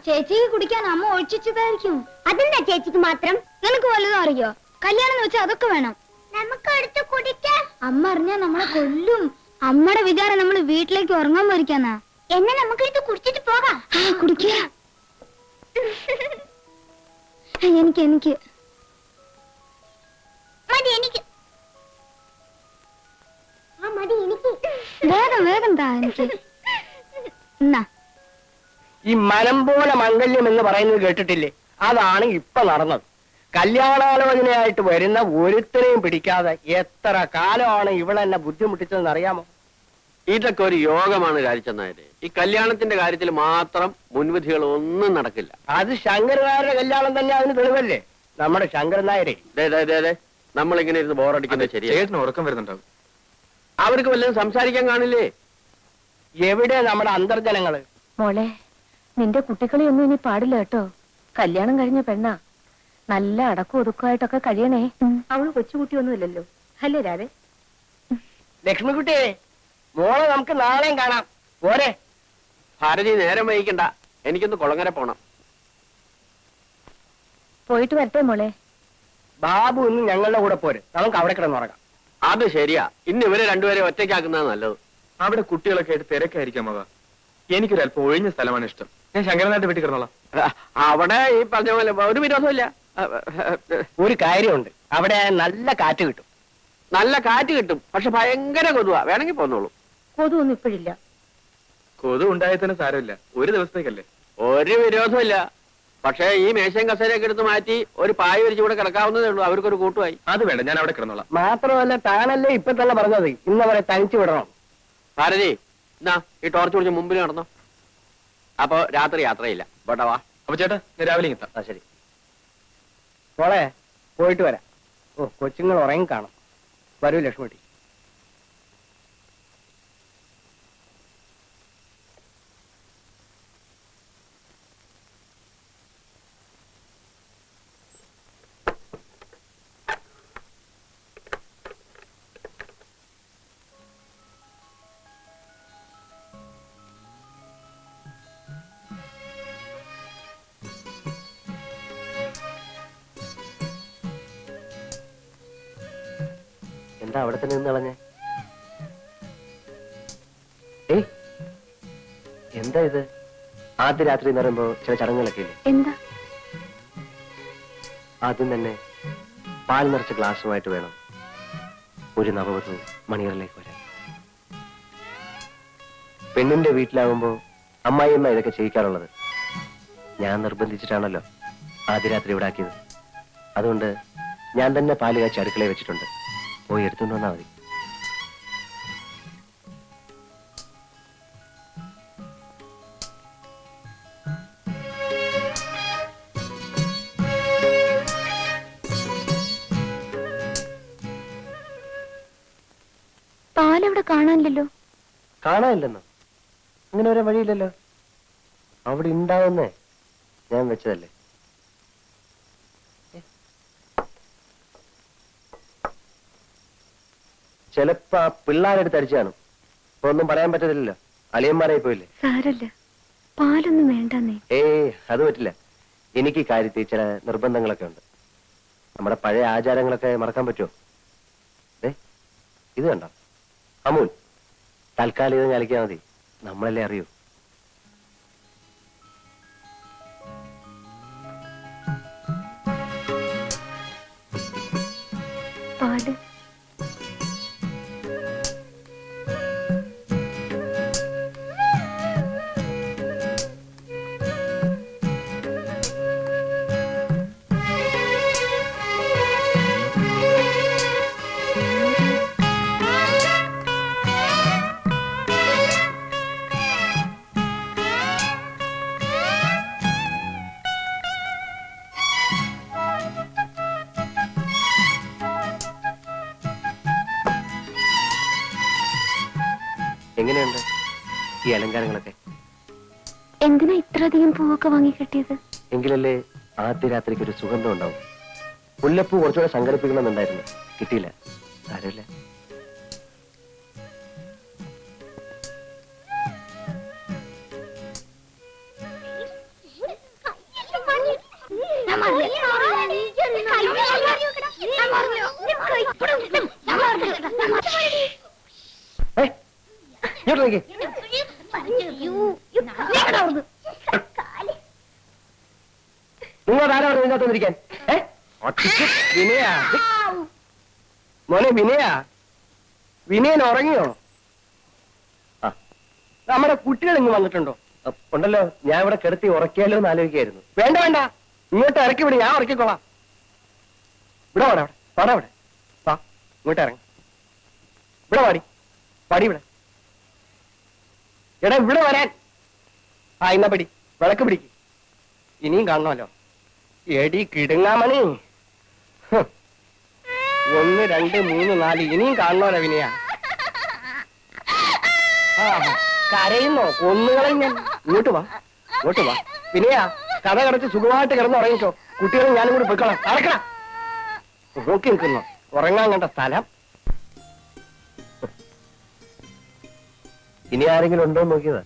ചേച്ചിക്ക് കുടിക്കാൻ അമ്മ ഒഴിച്ചതായിരിക്കും. അതെന്താ ചേച്ചിക്ക് മാത്രം? നിനക്ക് വല്ലതും അറിയോ? കല്യാണം എന്ന് വെച്ചാൽ അതൊക്കെ വേണം. നമുക്ക് എടുത്ത് കുടിക്കാം. അമ്മ അറിഞ്ഞാ നമ്മളെ കൊല്ലും. അമ്മയുടെ വിചാരം നമ്മൾ വീട്ടിലേക്ക് ഉറങ്ങാൻ പോയിരിക്കാന്നാ. എന്നെ നമുക്ക് എടുത്ത് കുടിച്ചിട്ട് പോകാം. കുടിക്കുക. എനിക്ക് എനിക്ക് മതി. എനിക്ക് മതി. എനിക്ക് വേഗം വേഗം താ. എനിക്ക് എന്നാ ഈ മനം പോലെ മംഗല്യം എന്ന് പറയുന്നത് കേട്ടിട്ടില്ലേ? അതാണ് ഇപ്പൊ നടന്നത്. കല്യാണാലോചനയായിട്ട് വരുന്ന ഒരുത്തരെയും പിടിക്കാതെ എത്ര കാലമാണ് ഇവളെന്നെ ബുദ്ധിമുട്ടിച്ചതെന്ന് അറിയാമോ? ഇതൊക്കെ ഒരു യോഗമാണ് കാരിച്ചനായരെ. ഈ കല്യാണത്തിന്റെ കാര്യത്തിൽ മാത്രം മുൻവിധികൾ ഒന്നും നടക്കില്ല. അത് ശങ്കരനായരുടെ കല്യാണം തന്നെ അതിന് തെളിവല്ലേ? നമ്മുടെ ശങ്കരൻ നായരെ നമ്മളിങ്ങനെ ഇരുന്ന് ബോറടിക്കുന്നത് ശരിയാ. ചേട്ടന് ഉറക്കം വരുന്നുണ്ടാവും. അവർക്ക് വല്ലതും സംസാരിക്കാൻ കാണില്ലേ? എവിടെ നമ്മുടെ അന്തർജനങ്ങള്? മോളെ, നിന്റെ കുട്ടികളെയൊന്നും ഇനി പാടില്ല കേട്ടോ. കല്യാണം കഴിഞ്ഞ പെണ്ണാ. നല്ല അടക്കം ഒതുക്കമായിട്ടൊക്കെ കഴിയണേ. അവള് കൊച്ചുകുട്ടിയൊന്നുമില്ലല്ലോ, അല്ലേ രാധേ? ലക്ഷ്മിക്കുട്ടിയെ, മോളെ നമുക്ക് നാളെയും കാണാം. പോരെ ഭാരതി, നേരം വൈകിക്കണ്ട. എനിക്കൊന്ന് കുളങ്ങര പോണം. പോയിട്ട് വരട്ടെ മോളെ. ബാബു ഇന്ന് ഞങ്ങളുടെ കൂടെ പോര്. നമുക്ക് അവിടെ കിടന്നുറങ്ങാം. അത് ശരിയാ. ഇന്ന് ഇവരെ രണ്ടുപേരെ ഒറ്റയ്ക്കാക്കുന്നത് നല്ലത്. അവിടെ കുട്ടികളൊക്കെ ആയിട്ട് തിരക്കായിരിക്കാം. അവ എനിക്കൊരല്പം ഒഴിഞ്ഞ സ്ഥലമാണ് ഇഷ്ടം. ഞാൻ ശങ്കരനായിട്ട് വീട്ടിൽ കിടന്നോളാം. അവിടെ ഈ പറഞ്ഞ പോലെ ഒരു വിരോധമില്ല. ഒരു കാര്യമുണ്ട്, അവിടെ നല്ല കാറ്റ് കിട്ടും. നല്ല കാറ്റ് കിട്ടും, പക്ഷെ ഭയങ്കര കൊതുവാ. വേണമെങ്കിൽ പോന്നോളൂ. കൊതുവൊന്നും ഇപ്പോഴില്ല. കൊതു ഉണ്ടായാൽ തന്നെ സാരമില്ല, ഒരു ദിവസത്തേക്കല്ലേ. ഒരു വിരോധമില്ല. പക്ഷേ ഈ മേശയും കസേരയൊക്കെ എടുത്ത് മാറ്റി ഒരു പായ വിരിച്ച് കൂടെ കിടക്കാവുന്നതേ ഉള്ളൂ. അവർക്കൊരു കൂട്ടുമായി. അത് വേണ്ട, ഞാൻ അവിടെ കിടന്നോളാം. മാത്രമല്ല, താനല്ലേ ഇപ്പൊ തന്നെ പറഞ്ഞത് ഇന്നവരെ തനിച്ചു വിടണം. ഭാരതി, എന്നാ ഈ ടോർച്ച് പിടിച്ച് മുമ്പിൽ നടന്നോ. അപ്പൊ രാത്രി യാത്രയില്ല. പോട്ടെ, വാ. അപ്പൊ ചേട്ടാ, ഞാൻ രാവിലെ എത്താം. ശരി മോളെ, പോയിട്ട് വരാം. ഓ, കൊച്ചുങ്ങൾ ഉറങ്ങി കാണും. വരൂ ലക്ഷ്മിട്ടി. എന്താ അവിടെ തന്നെ നിന്ന് കളഞ്ഞേ? ഏയ്, എന്താ ഇത്? ആദ്യ രാത്രി എന്ന് പറയുമ്പോ ചില ചടങ്ങുകളൊക്കെ ഇല്ലേ? എന്താ? ആദ്യം തന്നെ പാൽ നിറച്ച ഗ്ലാസുമായിട്ട് വേണം ഒരു നവവധു മണിയറിലേക്ക് വരാൻ. പെണ്ണിന്റെ വീട്ടിലാവുമ്പോ അമ്മായിയമ്മ ഇതൊക്കെ ചെയ്യിക്കാറുള്ളത്. ഞാൻ നിർബന്ധിച്ചിട്ടാണല്ലോ ആദ്യ രാത്രി ഇവിടെ ആക്കിയത്. അതുകൊണ്ട് ഞാൻ തന്നെ പാല് കാച്ചി അടുക്കളയിൽ വെച്ചിട്ടുണ്ട്. പോയി എടുത്തുകൊണ്ട് വന്നാൽ മതി. പാലവിടെ കാണാനില്ലല്ലോ. കാണാനില്ലെന്നോ? അങ്ങനെ ഒരു വഴിയില്ലല്ലോ. അവിടെ ഉണ്ടാവുന്നേ ഞാൻ വെച്ചതല്ലേ. ചിലപ്പോ ആ പിള്ളേരെടുത്ത് അടിച്ചു കാണും. ഇപ്പൊ ഒന്നും പറയാൻ പറ്റത്തില്ലല്ലോ, അളിയന്മാരായി പോയില്ലേ. സാരല്ല, പാലൊന്നും വേണ്ടെന്നേ. അത് പറ്റില്ല. എനിക്ക് കാര്യത്തിൽ ചില നിർബന്ധങ്ങളൊക്കെ ഉണ്ട്. നമ്മുടെ പഴയ ആചാരങ്ങളൊക്കെ മറക്കാൻ പറ്റുമോ? ഇത് കണ്ടോ, അമൂൽ. തൽക്കാലം ഇത് ഞലിക്കാൻ മതി, നമ്മളല്ലേ അറിയൂ. പാല് എങ്ങനെയുണ്ട് ഈ അലങ്കാരങ്ങളൊക്കെ? എന്തിനാ ഇത്രയധികം പൂവൊക്കെ വാങ്ങി കിട്ടിയത്? എങ്കിലല്ലേ ആദ്യ രാത്രിക്ക് ഒരു സുഗന്ധം ഉണ്ടാവും. മുല്ലപ്പൂ കുറച്ചുകൂടെ സംഘടിപ്പിക്കണമെന്നുണ്ടായിരുന്നു, കിട്ടിയില്ല. സാരമില്ല. നിങ്ങൾ ആരാ പറഞ്ഞു ഇതിനകത്ത് വന്നിരിക്കാൻ? വിനയ മോനെ, വിനയൻ ഉറങ്ങിയോ? ആ, നമ്മുടെ കുട്ടികൾ ഇങ്ങ് വന്നിട്ടുണ്ടോ? ഉണ്ടല്ലോ, ഞാൻ ഇവിടെ കിടത്തി ഉറക്കിയാലോ എന്ന് ആലോചിക്കായിരുന്നു. വേണ്ട വേണ്ട, ഇങ്ങോട്ട് ഇറക്കി വിട്, ഞാൻ ഉറക്കിക്കോളാം. ഇവിടെ വാടാ, പാടാ ഇവിടെ, വാ ഇങ്ങോട്ട് ഇറങ്ങി. ഇവിടെ പാടി ഇവിടെ. എടാ ഇവിടെ വരാൻ. ആ ഇന്നാ പിടി, വിളക്ക് പിടിക്ക്. ഇനിയും കാണണമല്ലോ. എടി കിടുങ്ങാമണി. 1 2 3 4 ഇനിയും കാണണമല്ലോ വിനയ. ആ കരയുന്നോ? കൊന്നുകളയും ഞാൻ. ഇങ്ങോട്ട് വാ വിനയ. കഥ കടച്ച് സുഖമായിട്ട് കിടന്ന് ഉറങ്ങിക്കോ. കുട്ടികളും ഞാനും കൂടി പോയിക്കോളാം. അടക്കണം. നോക്കി നിൽക്കുന്നോ? ഉറങ്ങാൻ കണ്ട സ്ഥലം. ഇനി ആരെങ്കിലും ഉണ്ടോ നോക്കിയതാ.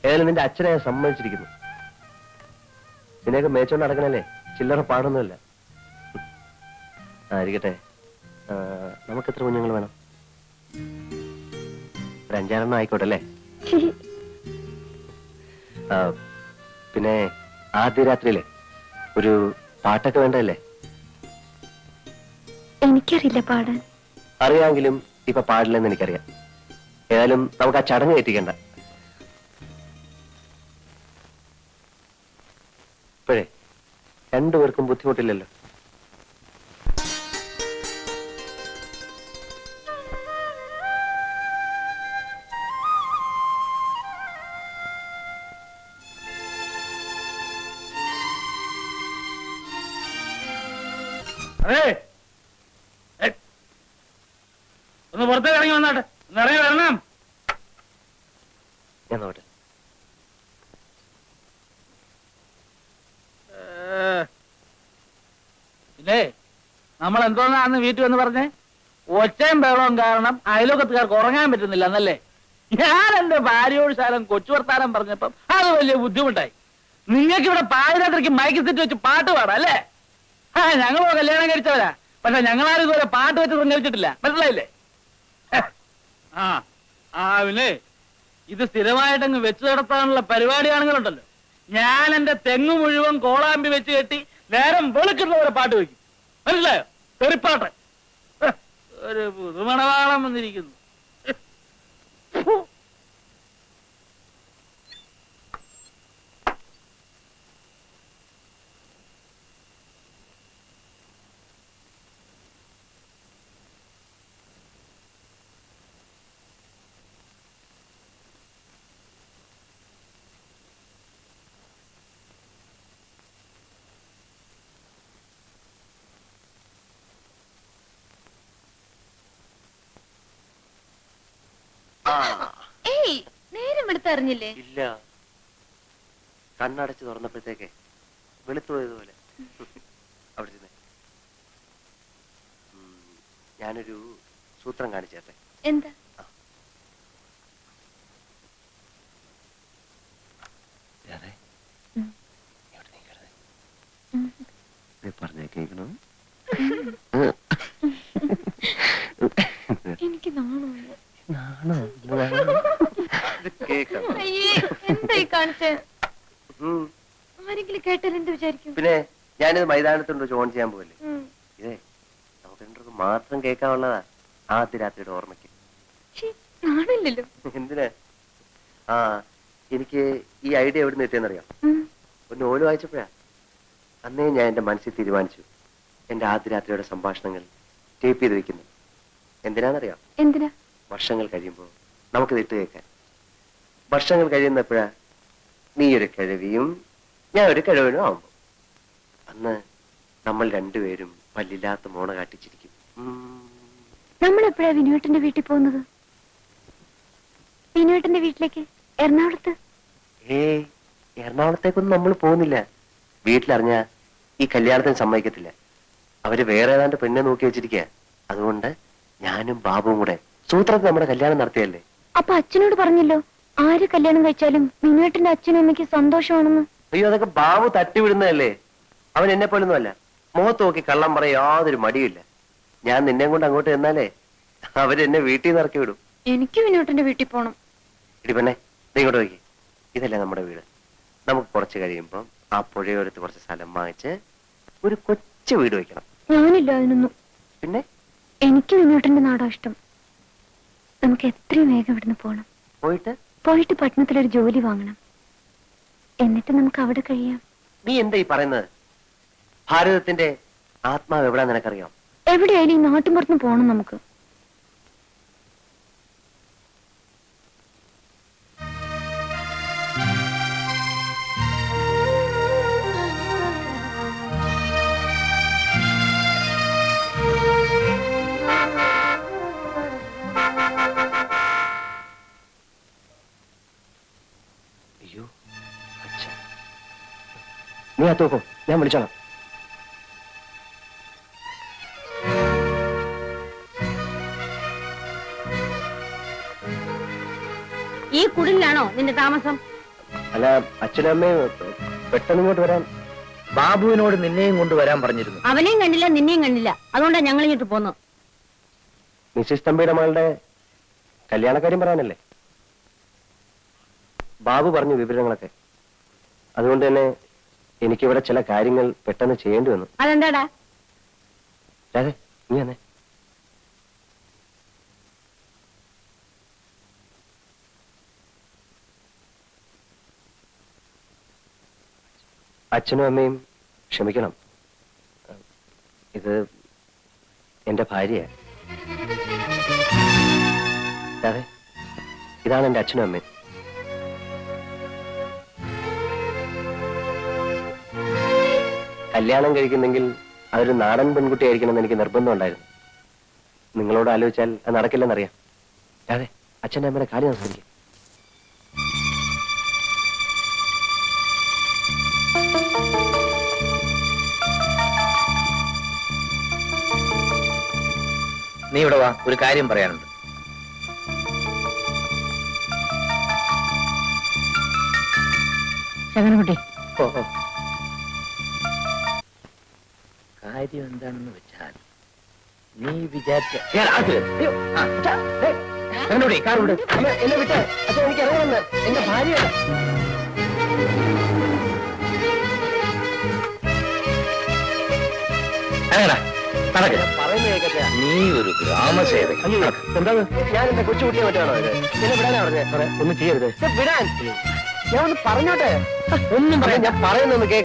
ഏതായാലും നിന്റെ അച്ഛനെ ഞാൻ സമ്മതിച്ചിരിക്കുന്നു. നിന്നെയൊക്കെ മേച്ചോണ്ട് നടക്കണല്ലേ, ചില്ലറ പാടൊന്നുമില്ല. ആയിരിക്കട്ടെ. നമുക്ക് എത്ര കുഞ്ഞുങ്ങൾ വേണം? ഒരു 5-6 ആയിക്കോട്ടെ അല്ലേ? പിന്നെ ആദ്യ രാത്രിയിലെ ഒരു പാട്ടൊക്കെ വേണ്ടല്ലേ? എനിക്കറിയില്ല പാടാൻ. അറിയാമെങ്കിലും ഇപ്പൊ പാടില്ലെന്ന് എനിക്കറിയാം. ഏതായാലും നമുക്ക് ആ ചടങ്ങ് ഏറ്റിക്കണ്ട. ഇപ്പോഴേ രണ്ടുപേർക്കും ബുദ്ധിമുട്ടില്ലല്ലോ. അതെ, ഒന്ന് പുറത്തേക്ക് ഇറങ്ങി വന്നാട്ടെ. ഒന്ന് ഇറങ്ങി വരണം. ഞാൻ നോട്ടെ. ഇല്ലേ, നമ്മൾ എന്തോന്നാന്ന് വീട്ടിൽ വന്ന് പറഞ്ഞേ? ഒച്ചയും ബഹളവും കാരണം അയലോക്കത്തുകാർക്ക് ഉറങ്ങാൻ പറ്റുന്നില്ല എന്നല്ലേ? ഞാൻ എന്റെ ഭാര്യയോട് ശാലം കൊച്ചു വർത്താനം പറഞ്ഞപ്പം അത് വലിയ ബുദ്ധിമുട്ടായി. നിങ്ങൾക്ക് ഇവിടെ പാതിരാത്രിക്ക് മൈക്ക് സെറ്റ് വെച്ച് പാട്ട് പാടാം അല്ലേ? ഞങ്ങളോ കല്യാണം കഴിച്ചവരാ, പക്ഷെ ഞങ്ങളാരും ഇതുവരെ പാട്ട് വെച്ച് സഞ്ചരിച്ചിട്ടില്ല. മനസ്സിലായില്ലേ? പിന്നെ ഇത് സ്ഥിരമായിട്ടങ്ങ് വെച്ചു നടത്താനുള്ള പരിപാടിയാണെങ്കിലുണ്ടല്ലോ, ഞാൻ എന്റെ തെങ്ങ് മുഴുവൻ കോളാമ്പി വെച്ച് കെട്ടി നേരം വെളുക്കുന്നവരെ പാട്ട് വെക്കും. മനസ്സിലായോ? തെറിപ്പാട്ട്. ഒരു പുതുമണവാളം വന്നിരിക്കുന്നു. നേരം എടുത്തറിഞ്ഞില്ലേ? ഇല്ല, കണ്ണടച്ച് തുറന്നപ്പോഴത്തേക്ക് വെളുത്തുപോയതുപോലെ. അവിടെ ഇരുന്നേ. ഞാനൊരു സൂത്രം കാണിച്ചേട്ടെ. എന്താ? പറഞ്ഞേ കേൾക്കണോ? എനിക്ക് നാണോ? ആരെങ്കിലും കേട്ടാൽ എന്ത് വിചാരിക്കും? പിന്നെ ഞാനിത് മൈതാനത്തുണ്ടോ ഓൺ ചെയ്യാൻ പോകല്ലേ? ഇതേ നമുക്ക് രണ്ടുപേർക്കും മാത്രം കേൾക്കാനുള്ളതാ. ആദ്യ രാത്രിയുടെ ഓർമ്മയ്ക്ക്. നാണില്ലല്ലോ. എന്തിനാ? എനിക്ക് ഈ ഐഡിയ എവിടെ നിന്ന് കിട്ടിയെന്നറിയാം. ഒരു നോവല് വായിച്ചപ്പോഴാ. അന്നേ ഞാൻ എന്റെ മനസ്സിൽ തീരുമാനിച്ചു എന്റെ ആദ്യ രാത്രിയുടെ സംഭാഷണങ്ങൾ ടേപ്പ് ചെയ്ത് വെക്കുന്നു. എന്തിനാന്നറിയാം? എന്തിനാ? വർഷങ്ങൾ കഴിയുമ്പോൾ നമുക്കിത് ഇട്ട് കേൾക്കാൻ. വർഷങ്ങൾ കഴിയുന്നപ്പോഴാ നീ ഒരു കിഴവിയും ഞാൻ ഒരു കിഴവനും ആവുമ്പോ അന്ന് നമ്മൾ രണ്ടുപേരും പല്ലില്ലാത്ത മോണ കാട്ടിച്ചിരിക്കും. നമ്മളെപ്പോഴാ വിനുവേട്ടന്റെ വീട്ടിൽ പോകുന്നത്? വിനുവേട്ടന്റെ വീട്ടിലേക്ക്? എറണാകുളത്ത്? എറണാകുളത്തേക്കൊന്നും നമ്മൾ പോകുന്നില്ല. വീട്ടിലറിഞ്ഞാ ഈ കല്യാണത്തിന് സമ്മതിക്കത്തില്ല. അവര് വേറെ ഏതാണ്ട് പെണ്ണെ നോക്കി വെച്ചിരിക്കുക. അതുകൊണ്ട് ഞാനും ബാബുവും കൂടെ സൂത്രത്തിൽ നമ്മുടെ കല്യാണം നടത്തിയല്ലേ. അപ്പൊ അച്ഛനോട് പറഞ്ഞല്ലോ ആര് കല്യാണം കഴിച്ചാലും വിനുവേട്ടന്റെ അച്ഛനും അമ്മയ്ക്ക് സന്തോഷമാണെന്ന്. അയ്യോ, അതൊക്കെ ബാബു തട്ടിവിടുന്നതല്ലേ. അവൻ എന്നെ പോലൊന്നും അല്ല. മുഖത്ത് നോക്കി കള്ളം പറയാൻ യാതൊരു മടിയില്ല. ഞാൻ നിന്നെ കൊണ്ട് അങ്ങോട്ട് ചെന്നാലേ അവരെന്നെ വീട്ടിൽ നിന്ന് ഇറക്കി വിടും. എനിക്ക് വിനോട്ടന്റെ വീട്ടിൽ പോണം. ഇടി പെണ്ണെ, ദേ ഇങ്ങോട്ട് നോക്കി. ഇതല്ലേ നമ്മുടെ വീട്. നമുക്ക് കുറച്ച് കഴിയുമ്പം ആ പുഴയോരത്ത് കുറച്ച് സ്ഥലം വാങ്ങിച്ച് ഒരു കൊച്ചു വീട് വെക്കണം. ഞാനില്ല അതിനൊന്നും. പിന്നെ എനിക്ക് വിനോട്ടന്റെ നാടാ ഇഷ്ടം. നമുക്ക് എത്രയും വേഗം ഇവിടുന്ന് പോണം. പോയിട്ട് പട്ടണത്തിലൊരു ജോലി വാങ്ങണം. എന്നിട്ട് നമുക്ക് അവിടെ കഴിയാം. നീ എന്താ ഈ പറയുന്നത്? ഭാരതത്തിന്റെ ആത്മാവ് എവിടാ നിനക്കറിയാം? എവിടെയായാലും ഈ നാട്ടുമ്പുറത്തുനിന്ന് പോണം നമുക്ക്. അയ്യോ, അച്ഛൻ. നീ ആ തൂക്കോ, ഞാൻ വിളിച്ചോളാം. ഈ കുടിലാണോ നിന്റെ താമസം? അല്ല, അച്ഛനും അമ്മയും പെട്ടെന്ന് ഇങ്ങോട്ട് വരാൻ. ബാബുവിനോട് നിന്നെയും കൊണ്ടുവരാൻ പറഞ്ഞിരുന്നു. അവനെയും കണ്ടില്ല, നിന്നെയും കണ്ടില്ല. അതുകൊണ്ടാ ഞങ്ങൾ ഇങ്ങോട്ട് പോന്നു. മിസ്സിസ് തമ്പിയുടെ മകളുടെ കല്യാണക്കാര്യം പറയാനല്ലേ? ബാബു പറഞ്ഞു വിവരങ്ങളൊക്കെ. അതുകൊണ്ട് തന്നെ എനിക്കിവിടെ ചില കാര്യങ്ങൾ പെട്ടെന്ന് ചെയ്യേണ്ടി വന്നു. അതെന്താടാ? അതെ, നീ വന്നേ. അച്ഛനും അമ്മയും ക്ഷമിക്കണം. ഇത് എന്റെ ഭാര്യയാ. അതെ, ഇതാണ് എന്റെ അച്ഛനും അമ്മയും. കല്യാണം കഴിക്കുന്നെങ്കിൽ അതൊരു നാടൻ പെൺകുട്ടിയായിരിക്കണം എന്ന് എനിക്ക് നിർബന്ധം ഉണ്ടായിരുന്നു. നിങ്ങളോട് ആലോചിച്ചാൽ അത് നടക്കില്ലെന്നറിയാം. അതെ, അച്ഛൻ്റെ അമ്മയുടെ കാര്യം സംസാരിക്കും. നീ ഇവിടെ വാ, ഒരു കാര്യം പറയാനുണ്ട്. ശങ്കരൻകുട്ടി, കാര്യം എന്താണെന്ന് വെച്ചാൽ നീ വിചാരിച്ച കാറുണ്ട്. എന്നെ വിട്ട് അച്ഛൻ, എനിക്ക് അറിയാമെന്ന്. എന്റെ ഭാര്യയാണ്. പറയുന്നത് കേൾക്കട്ടെ. നീ ഒരു ഗ്രാമസേവകൻ. എന്താ ഞാൻ എന്റെ കൊച്ചുകുട്ടിയെ മറ്റാണോ ഇത്? എന്നെ വിടാനാ പറഞ്ഞേ? ഒന്നും ചെയ്യരുത്. വിടാൻ ഞാൻ ഒന്ന് പറഞ്ഞോട്ടെ. ഒന്നും പറയാം. ഞാൻ പറയുന്നൊന്ന് കേൾക്ക.